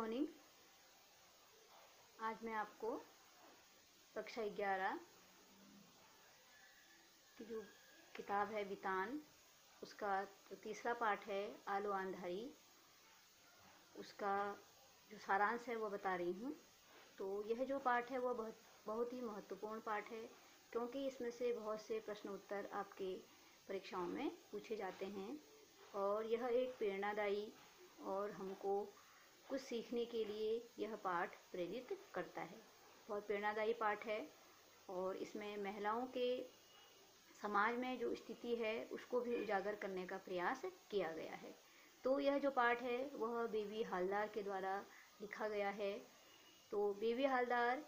Morning. आज मैं आपको कक्षा 11 की जो किताब है वितान, उसका जो तीसरा पाठ है आलो आंधारी, उसका जो सारांश है वो बता रही हूँ। तो यह जो पाठ है वो बहुत ही महत्वपूर्ण पाठ है, क्योंकि इसमें से बहुत से प्रश्न उत्तर आपके परीक्षाओं में पूछे जाते हैं और यह एक प्रेरणादायी और हमको कुछ सीखने के लिए यह पाठ प्रेरित करता है। बहुत प्रेरणादायी पाठ है और इसमें महिलाओं के समाज में जो स्थिति है उसको भी उजागर करने का प्रयास किया गया है। तो यह जो पाठ है वह बेबी हालदार के द्वारा लिखा गया है। तो बेबी हालदार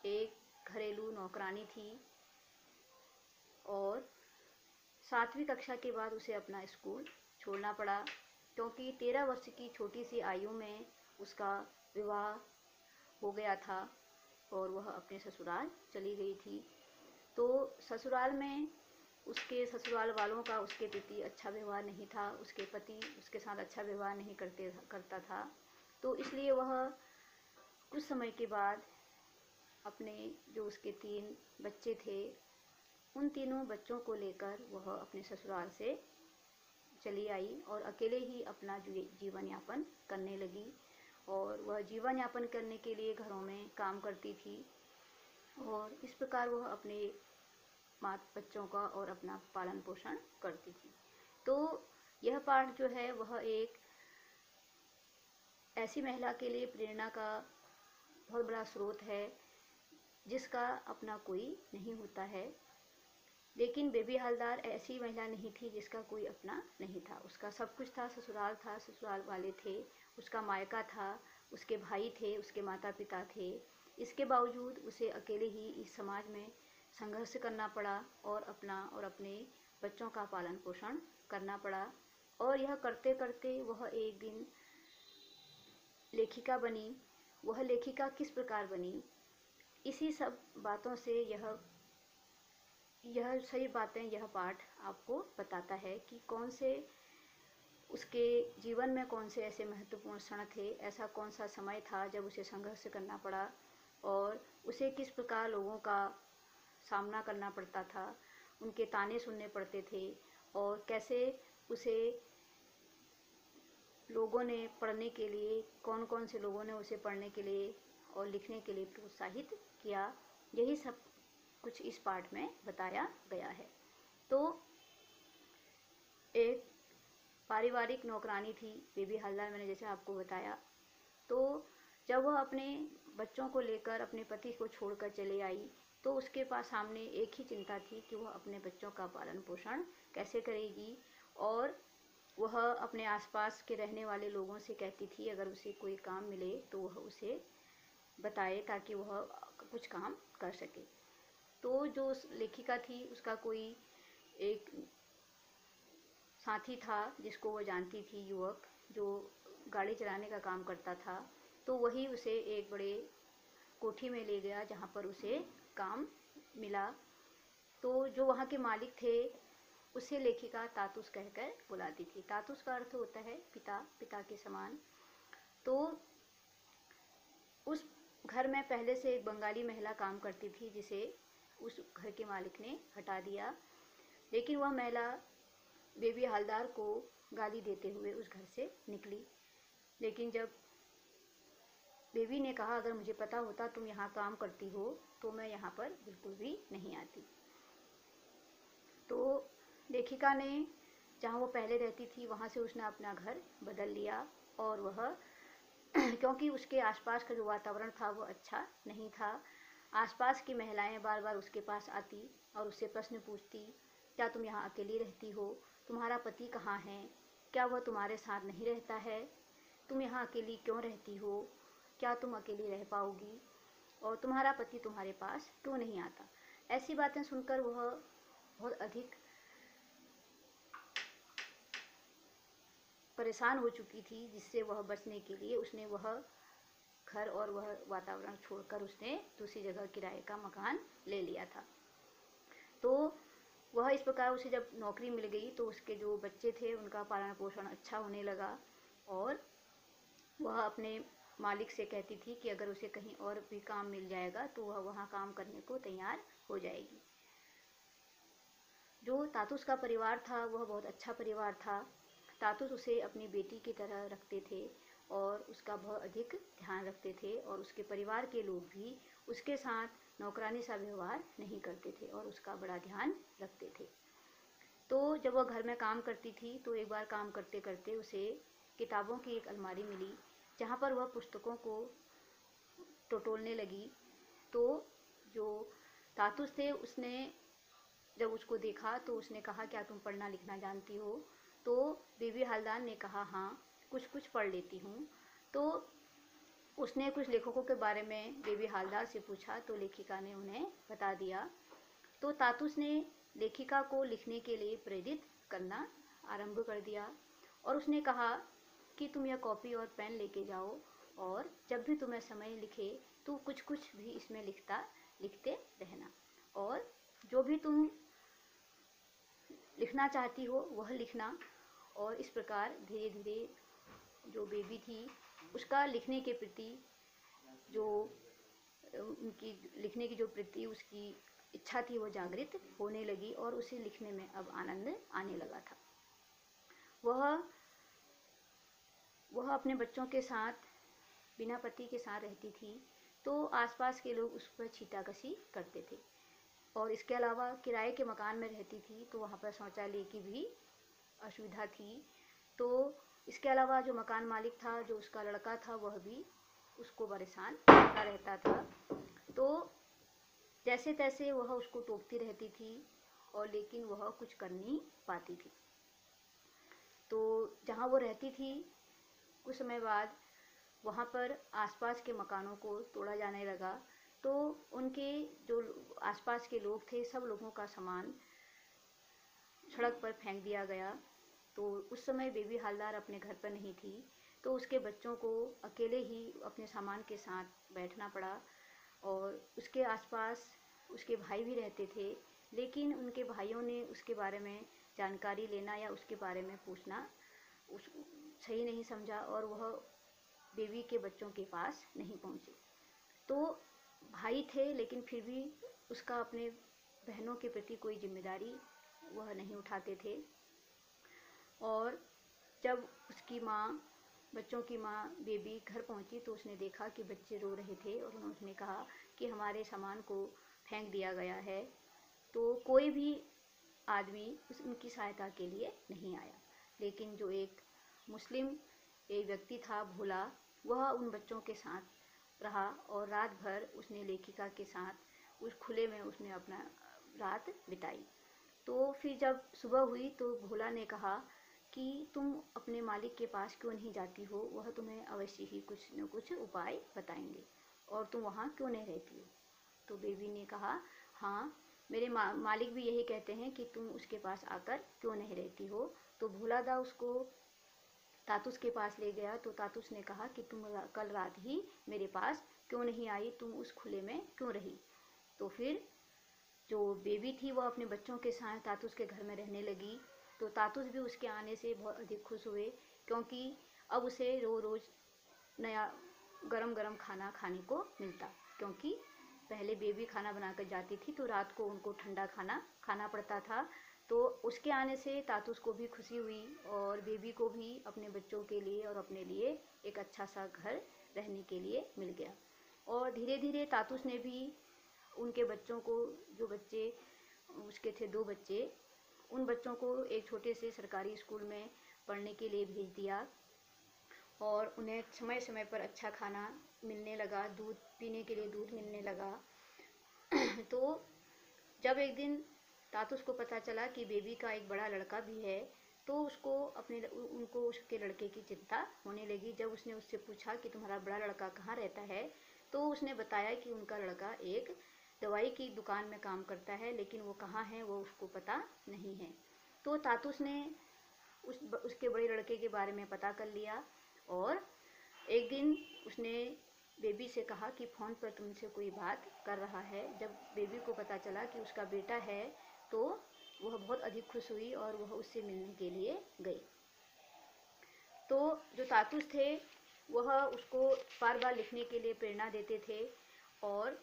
एक घरेलू नौकरानी थी और 7वीं कक्षा के बाद उसे अपना स्कूल छोड़ना पड़ा, क्योंकि 13 वर्ष की छोटी सी आयु में उसका विवाह हो गया था और वह अपने ससुराल चली गई थी। तो ससुराल में उसके ससुराल वालों का उसके प्रति अच्छा व्यवहार नहीं था, उसके पति उसके साथ अच्छा व्यवहार नहीं करता था। तो इसलिए वह कुछ समय के बाद अपने जो उसके 3 बच्चे थे उन तीनों बच्चों को लेकर वह अपने ससुराल से चली आई और अकेले ही अपना जीवन यापन करने लगी। और वह जीवन यापन करने के लिए घरों में काम करती थी और इस प्रकार वह अपने बच्चों का और अपना पालन पोषण करती थी। तो यह पाठ जो है वह एक ऐसी महिला के लिए प्रेरणा का बहुत बड़ा स्रोत है जिसका अपना कोई नहीं होता है। लेकिन बेबी हालदार ऐसी महिला नहीं थी जिसका कोई अपना नहीं था। उसका सब कुछ था, ससुराल था, ससुराल वाले थे, उसका मायका था, उसके भाई थे, उसके माता पिता थे। इसके बावजूद उसे अकेले ही इस समाज में संघर्ष करना पड़ा और अपना और अपने बच्चों का पालन पोषण करना पड़ा। और यह करते करते वह एक दिन लेखिका बनी। वह लेखिका किस प्रकार बनी, इसी सब बातों से यह सही बातें यह पाठ आपको बताता है कि कौन से उसके जीवन में कौन से ऐसे महत्वपूर्ण क्षण थे, ऐसा कौन सा समय था जब उसे संघर्ष करना पड़ा और उसे किस प्रकार लोगों का सामना करना पड़ता था, उनके ताने सुनने पड़ते थे और कैसे उसे लोगों ने पढ़ने के लिए, कौन कौन से लोगों ने उसे पढ़ने के लिए और लिखने के लिए प्रोत्साहित किया। यही सब कुछ इस पाठ में बताया गया है। तो एक पारिवारिक नौकरानी थी बेबी हालदार, मैंने जैसे आपको बताया। तो जब वह अपने बच्चों को लेकर अपने पति को छोड़कर चले आई तो उसके पास सामने एक ही चिंता थी कि वह अपने बच्चों का पालन पोषण कैसे करेगी। और वह अपने आसपास के रहने वाले लोगों से कहती थी अगर उसे कोई काम मिले तो वह उसे बताए ताकि वह कुछ काम कर सके। तो जो लेखिका थी उसका कोई एक साथी था जिसको वो जानती थी, युवक जो गाड़ी चलाने का काम करता था। तो वही उसे एक बड़े कोठी में ले गया जहाँ पर उसे काम मिला। तो जो वहाँ के मालिक थे उसे लेखिका तातुस कहकर बुलाती थी। तातुस का अर्थ होता है पिता, पिता के समान। तो उस घर में पहले से एक बंगाली महिला काम करती थी जिसे उस घर के मालिक ने हटा दिया। लेकिन वह महिला बेबी हालदार को गाली देते हुए उस घर से निकली। लेकिन जब बेबी ने कहा अगर मुझे पता होता तुम यहाँ काम करती हो तो मैं यहाँ पर बिल्कुल भी नहीं आती। तो लेखिका ने जहाँ वो पहले रहती थी वहाँ से उसने अपना घर बदल लिया और वह क्योंकि उसके आसपास का जो वातावरण था वो अच्छा नहीं था। आसपास की महिलाएं बार बार उसके पास आती और उससे प्रश्न पूछती, क्या तुम यहाँ अकेली रहती हो, तुम्हारा पति कहाँ है, क्या वह तुम्हारे साथ नहीं रहता है, तुम यहाँ अकेली क्यों रहती हो, क्या तुम अकेली रह पाओगी और तुम्हारा पति तुम्हारे पास क्यों नहीं आता। ऐसी बातें सुनकर वह बहुत अधिक परेशान हो चुकी थी, जिससे वह बचने के लिए उसने वह घर और वह वातावरण छोड़कर उसने दूसरी जगह किराए का मकान ले लिया था। तो वह इस प्रकार उसे जब नौकरी मिल गई तो उसके जो बच्चे थे उनका पालन पोषण अच्छा होने लगा और वह अपने मालिक से कहती थी कि अगर उसे कहीं और भी काम मिल जाएगा तो वह वहाँ काम करने को तैयार हो जाएगी। जो तातुस का परिवार था वह बहुत अच्छा परिवार था। तातुस उसे अपनी बेटी की तरह रखते थे और उसका बहुत अधिक ध्यान रखते थे, और उसके परिवार के लोग भी उसके साथ नौकरानी सा व्यवहार नहीं करते थे और उसका बड़ा ध्यान रखते थे। तो जब वह घर में काम करती थी तो एक बार काम करते करते उसे किताबों की एक अलमारी मिली जहाँ पर वह पुस्तकों को टटोलने लगी। तो जो तातुस थे उसने जब उसको देखा तो उसने कहा, क्या तुम पढ़ना लिखना जानती हो? तो बीबी हवलदार ने कहा, हाँ कुछ कुछ पढ़ लेती हूँ। तो उसने कुछ लेखकों के बारे में बीबी हवलदार से पूछा तो लेखिका ने उन्हें बता दिया। तो तातुस ने लेखिका को लिखने के लिए प्रेरित करना आरंभ कर दिया और उसने कहा कि तुम यह कॉपी और पेन लेके जाओ और जब भी तुम्हें समय लिखे तो कुछ कुछ भी इसमें लिखते रहना, और जो भी तुम लिखना चाहती हो वह लिखना। और इस प्रकार धीरे धीरे जो बेबी थी उसका लिखने के प्रति जो उनकी लिखने की जो प्रति उसकी इच्छा थी वो जागृत होने लगी और उसे लिखने में अब आनंद आने लगा था। वह अपने बच्चों के साथ बिना पति के साथ रहती थी, तो आसपास के लोग उस पर छींटाकशी करते थे। और इसके अलावा किराए के मकान में रहती थी तो वहाँ पर शौचालय की भी असुविधा थी। तो इसके अलावा जो मकान मालिक था, जो उसका लड़का था, वह भी उसको परेशान करता रहता था। तो जैसे तैसे वह उसको टोकती रहती थी और लेकिन वह कुछ कर नहीं पाती थी। तो जहाँ वो रहती थी कुछ समय बाद वहाँ पर आसपास के मकानों को तोड़ा जाने लगा। तो उनके जो आसपास के लोग थे सब लोगों का सामान सड़क पर फेंक दिया गया। तो उस समय बेबी हवलदार अपने घर पर नहीं थी, तो उसके बच्चों को अकेले ही अपने सामान के साथ बैठना पड़ा। और उसके आसपास उसके भाई भी रहते थे, लेकिन उनके भाइयों ने उसके बारे में जानकारी लेना या उसके बारे में पूछना सही नहीं समझा और वह बेबी के बच्चों के पास नहीं पहुँचे। तो भाई थे लेकिन फिर भी उसका अपने बहनों के प्रति कोई जिम्मेदारी वह नहीं उठाते थे। और जब उसकी माँ, बच्चों की माँ बेबी घर पहुँची तो उसने देखा कि बच्चे रो रहे थे और उन्होंने कहा कि हमारे सामान को फेंक दिया गया है। तो कोई भी आदमी उनकी सहायता के लिए नहीं आया, लेकिन जो एक मुस्लिम एक व्यक्ति था भोला, वह उन बच्चों के साथ रहा और रात भर उसने लेखिका के साथ उस खुले में उसने अपना रात बिताई। तो फिर जब सुबह हुई तो भोला ने कहा कि तुम अपने मालिक के पास क्यों नहीं जाती हो, वह तुम्हें अवश्य ही कुछ न कुछ उपाय बताएंगे, और तुम वहाँ क्यों नहीं रहती हो। तो बेबी ने कहा, हाँ मेरे मालिक भी यही कहते हैं कि तुम उसके पास आकर क्यों नहीं रहती हो। तो भोला दा उसको तातुस के पास ले गया। तो तातुस ने कहा कि तुम कल रात ही मेरे पास क्यों नहीं आई, तुम उस खुले में क्यों रही। तो फिर जो बेबी थी वह अपने बच्चों के साथ तातुस के घर में रहने लगी। तो तातुस भी उसके आने से बहुत अधिक खुश हुए, क्योंकि अब उसे रोज़ नया गरम गरम खाना खाने को मिलता। क्योंकि पहले बेबी खाना बनाकर जाती थी तो रात को उनको ठंडा खाना खाना पड़ता था। तो उसके आने से तातुस को भी खुशी हुई और बेबी को भी अपने बच्चों के लिए और अपने लिए एक अच्छा सा घर रहने के लिए मिल गया। और धीरे धीरे तातुस ने भी उनके बच्चों को, जो बच्चे उसके थे 2 बच्चे, उन बच्चों को एक छोटे से सरकारी स्कूल में पढ़ने के लिए भेज दिया और उन्हें समय समय पर अच्छा खाना मिलने लगा, दूध पीने के लिए दूध मिलने लगा। तो जब एक दिन तातुस को पता चला कि बेबी का एक बड़ा लड़का भी है, तो उनको उसके लड़के की चिंता होने लगी। जब उसने उससे पूछा कि तुम्हारा बड़ा लड़का कहाँ रहता है, तो उसने बताया कि उनका लड़का एक दवाई की दुकान में काम करता है, लेकिन वो कहाँ है वो उसको पता नहीं है। तो तातुस ने उसके बड़े लड़के के बारे में पता कर लिया और एक दिन उसने बेबी से कहा कि फ़ोन पर तुमसे कोई बात कर रहा है। जब बेबी को पता चला कि उसका बेटा है तो वह बहुत अधिक खुश हुई और वह उससे मिलने के लिए गई। तो जो तातुस थे वह उसको बार बार लिखने के लिए प्रेरणा देते थे और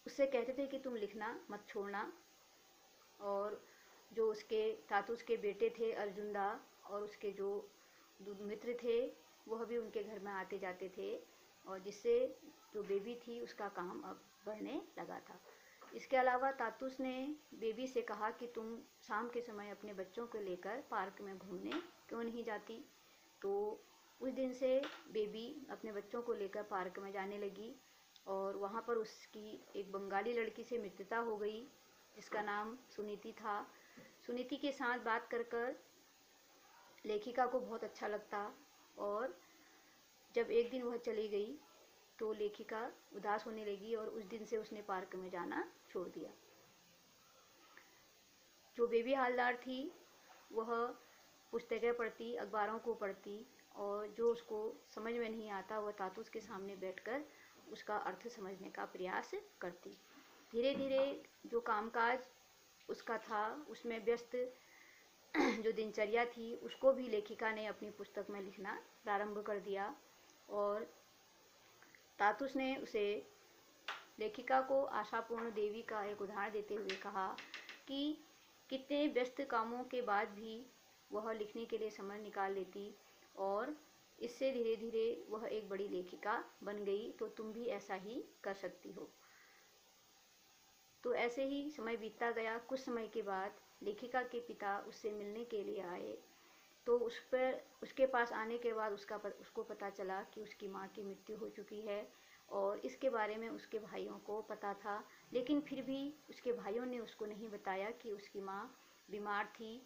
उससे कहते थे कि तुम लिखना मत छोड़ना। और जो उसके तातुस के बेटे थे अर्जुनदा और उसके जो मित्र थे वह भी उनके घर में आते जाते थे, और जिससे जो बेबी थी उसका काम अब बढ़ने लगा था। इसके अलावा तातुस ने बेबी से कहा कि तुम शाम के समय अपने बच्चों को लेकर पार्क में घूमने क्यों नहीं जाती। तो उस दिन से बेबी अपने बच्चों को लेकर पार्क में जाने लगी और वहाँ पर उसकी एक बंगाली लड़की से मित्रता हो गई जिसका नाम सुनीति था। सुनीति के साथ बात कर कर लेखिका को बहुत अच्छा लगता, और जब एक दिन वह चली गई तो लेखिका उदास होने लगी और उस दिन से उसने पार्क में जाना छोड़ दिया। जो बेबी हालदार थी वह पुस्तकें पढ़ती, अखबारों को पढ़ती, और जो उसको समझ में नहीं आता वह तातुस के सामने बैठकर उसका अर्थ समझने का प्रयास करती। धीरे धीरे जो कामकाज उसका था उसमें व्यस्त जो दिनचर्या थी उसको भी लेखिका ने अपनी पुस्तक में लिखना प्रारंभ कर दिया, और तातुस ने उसे लेखिका को आशापूर्ण देवी का एक उदाहरण देते हुए कहा कि कितने व्यस्त कामों के बाद भी वह लिखने के लिए समय निकाल लेती और इससे धीरे धीरे वह एक बड़ी लेखिका बन गई, तो तुम भी ऐसा ही कर सकती हो। तो ऐसे ही समय बीतता गया। कुछ समय के बाद लेखिका के पिता उससे मिलने के लिए आए, तो उसके पास आने के बाद उसको पता चला कि उसकी माँ की मृत्यु हो चुकी है, और इसके बारे में उसके भाइयों को पता था, लेकिन फिर भी उसके भाइयों ने उसको नहीं बताया कि उसकी माँ बीमार थी,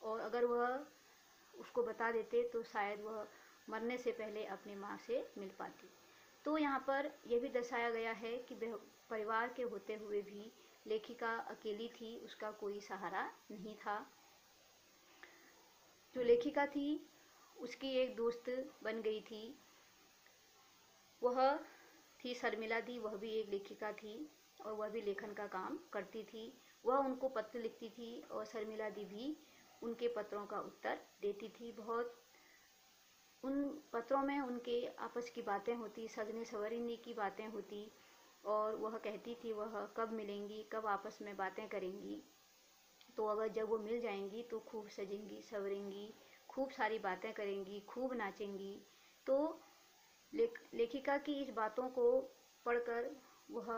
और अगर वह उसको बता देते तो शायद वह मरने से पहले अपनी माँ से मिल पाती। तो यहाँ पर यह भी दर्शाया गया है कि परिवार के होते हुए भी लेखिका अकेली थी, उसका कोई सहारा नहीं था। जो लेखिका थी उसकी एक दोस्त बन गई थी, वह थी शर्मिला दी। वह भी एक लेखिका थी और वह भी लेखन का काम करती थी। वह उनको पत्र लिखती थी और शर्मिला दी भी उनके पत्रों का उत्तर देती थी। बहुत उन पत्रों में उनके आपस की बातें होती, सजने संवरने की बातें होती, और वह कहती थी वह कब मिलेंगी, कब आपस में बातें करेंगी। तो अगर जब वो मिल जाएंगी तो खूब सजेंगी संवरेंगी, खूब सारी बातें करेंगी, खूब नाचेंगी। तो लेखिका की इस बातों को पढ़कर वह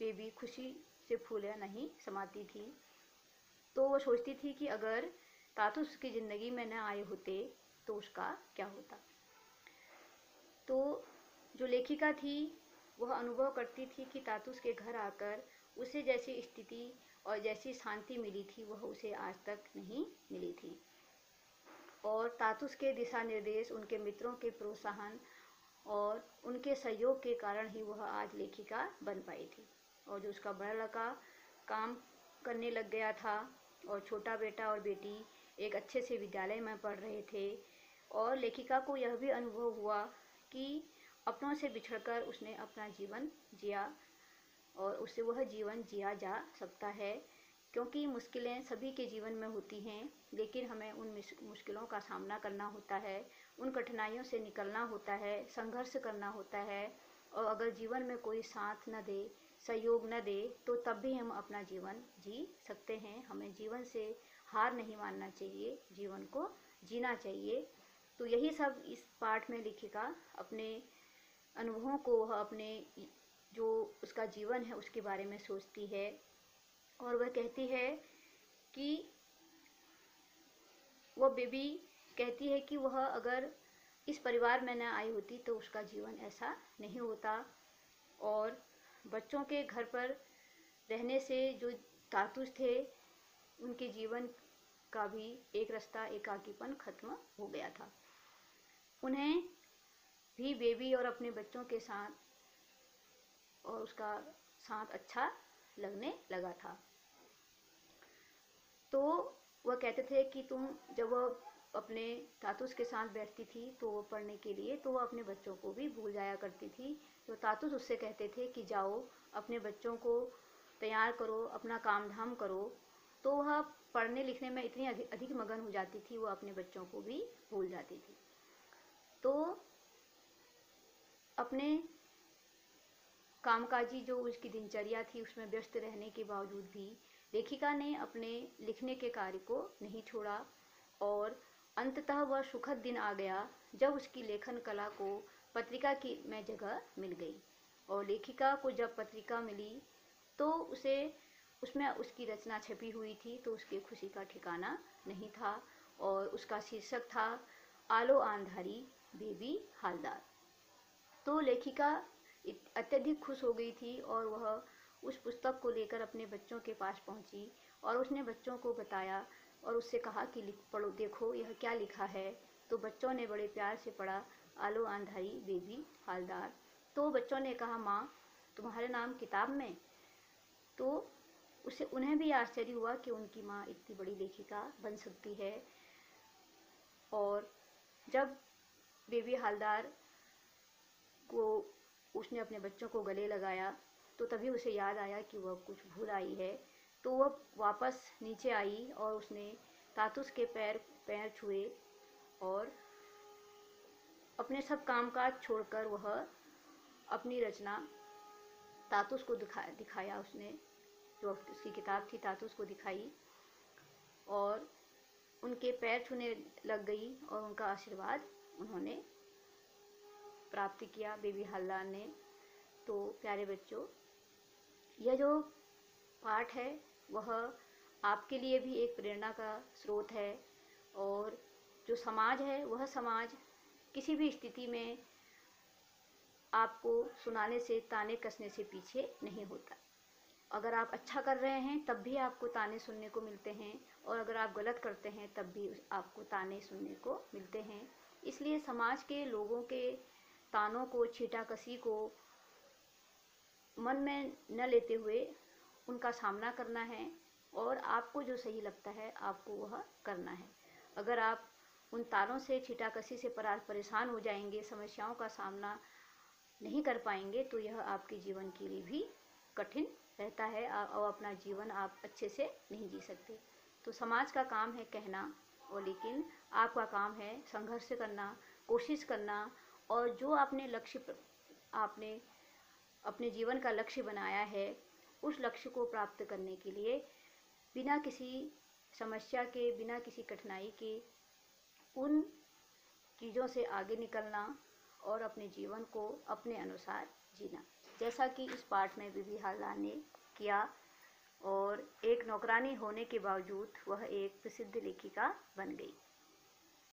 बेबी खुशी से फूले नहीं समाती थी। तो वो सोचती थी कि अगर तातुस उसकी ज़िंदगी में न आए होते तो उसका क्या होता। तो जो लेखिका थी वह अनुभव करती थी कि तातुस के घर आकर उसे जैसी स्थिति और जैसी शांति मिली थी वह उसे आज तक नहीं मिली थी, और तातुस के दिशा निर्देश, उनके मित्रों के प्रोत्साहन और उनके सहयोग के कारण ही वह आज लेखिका बन पाई थी। और जो उसका बड़ा लड़का काम करने लग गया था और छोटा बेटा और बेटी एक अच्छे से विद्यालय में पढ़ रहे थे, और लेखिका को यह भी अनुभव हुआ कि अपनों से बिछड़कर उसने अपना जीवन जिया और उससे वह जीवन जिया जा सकता है, क्योंकि मुश्किलें सभी के जीवन में होती हैं, लेकिन हमें उन मुश्किलों का सामना करना होता है, उन कठिनाइयों से निकलना होता है, संघर्ष करना होता है। और अगर जीवन में कोई साथ न दे, सहयोग न दे, तो तब भी हम अपना जीवन जी सकते हैं। हमें जीवन से हार नहीं मानना चाहिए, जीवन को जीना चाहिए। तो यही सब इस पाठ में लेखिका अपने अनुभवों को, वह अपने जो उसका जीवन है उसके बारे में सोचती है, और वह कहती है कि वह बेबी कहती है कि वह अगर इस परिवार में न आई होती तो उसका जीवन ऐसा नहीं होता, और बच्चों के घर पर रहने से जो तातुस थे उनके जीवन का भी एक रास्ता एकाकीपन खत्म हो गया था। उन्हें भी बेबी और अपने बच्चों के साथ और उसका साथ अच्छा लगने लगा था। तो वह कहते थे कि तुम जब वह अपने तातुस के साथ बैठती थी तो वो पढ़ने के लिए, तो वह अपने बच्चों को भी भूल जाया करती थी। तो तातुस उससे कहते थे कि जाओ अपने बच्चों को तैयार करो, अपना काम धाम करो। तो वह पढ़ने लिखने में इतनी अधिक मगन हो जाती थी, वो अपने बच्चों को भी भूल जाती थी। तो अपने कामकाजी जो उसकी दिनचर्या थी उसमें व्यस्त रहने के बावजूद भी लेखिका ने अपने लिखने के कार्य को नहीं छोड़ा और अंततः वह सुखद दिन आ गया जब उसकी लेखन कला को पत्रिका की में जगह मिल गई। और लेखिका को जब पत्रिका मिली तो उसे उसमें उसकी रचना छपी हुई थी तो उसकी खुशी का ठिकाना नहीं था और उसका शीर्षक था आलो आंधारी बेबी हालदार। तो लेखिका अत्यधिक खुश हो गई थी और वह उस पुस्तक को लेकर अपने बच्चों के पास पहुंची और उसने बच्चों को बताया और उससे कहा कि पढ़ो, देखो यह क्या लिखा है। तो बच्चों ने बड़े प्यार से पढ़ा, आलो आंधारी बेबी हालदार। तो बच्चों ने कहा, माँ तुम्हारे नाम किताब में। तो उसे उन्हें भी आश्चर्य हुआ कि उनकी माँ इतनी बड़ी लेखिका बन सकती है। और जब बेबी हालदार को उसने अपने बच्चों को गले लगाया तो तभी उसे याद आया कि वह कुछ भूल आई है। तो वह वापस नीचे आई और उसने तातुस के पैर छुए और अपने सब कामकाज छोड़कर वह अपनी रचना तातुस को दिखाया। उसने जो उसकी किताब थी तातुस को दिखाई और उनके पैर छूने लग गई और उनका आशीर्वाद उन्होंने प्राप्त किया बेबी हालदार ने। तो प्यारे बच्चों, यह जो पाठ है वह आपके लिए भी एक प्रेरणा का स्रोत है और जो समाज है वह समाज किसी भी स्थिति में आपको सुनाने से ताने कसने से पीछे नहीं होता। अगर आप अच्छा कर रहे हैं तब भी आपको ताने सुनने को मिलते हैं और अगर आप गलत करते हैं तब भी आपको ताने सुनने को मिलते हैं। इसलिए समाज के लोगों के तानों को, छीटाकसी को मन में न लेते हुए उनका सामना करना है और आपको जो सही लगता है आपको वह करना है। अगर आप उन तारों से, छीटाकसी से परेशान हो जाएंगे, समस्याओं का सामना नहीं कर पाएंगे तो यह आपके जीवन के लिए भी कठिन रहता है और अपना जीवन आप अच्छे से नहीं जी सकते। तो समाज का काम है कहना और लेकिन आपका काम है संघर्ष करना, कोशिश करना और जो आपने अपने जीवन का लक्ष्य बनाया है उस लक्ष्य को प्राप्त करने के लिए बिना किसी समस्या के, बिना किसी कठिनाई के उन चीज़ों से आगे निकलना और अपने जीवन को अपने अनुसार जीना, जैसा कि इस पाठ में बेबी हालदार ने किया। और एक नौकरानी होने के बावजूद वह एक प्रसिद्ध लेखिका बन गई।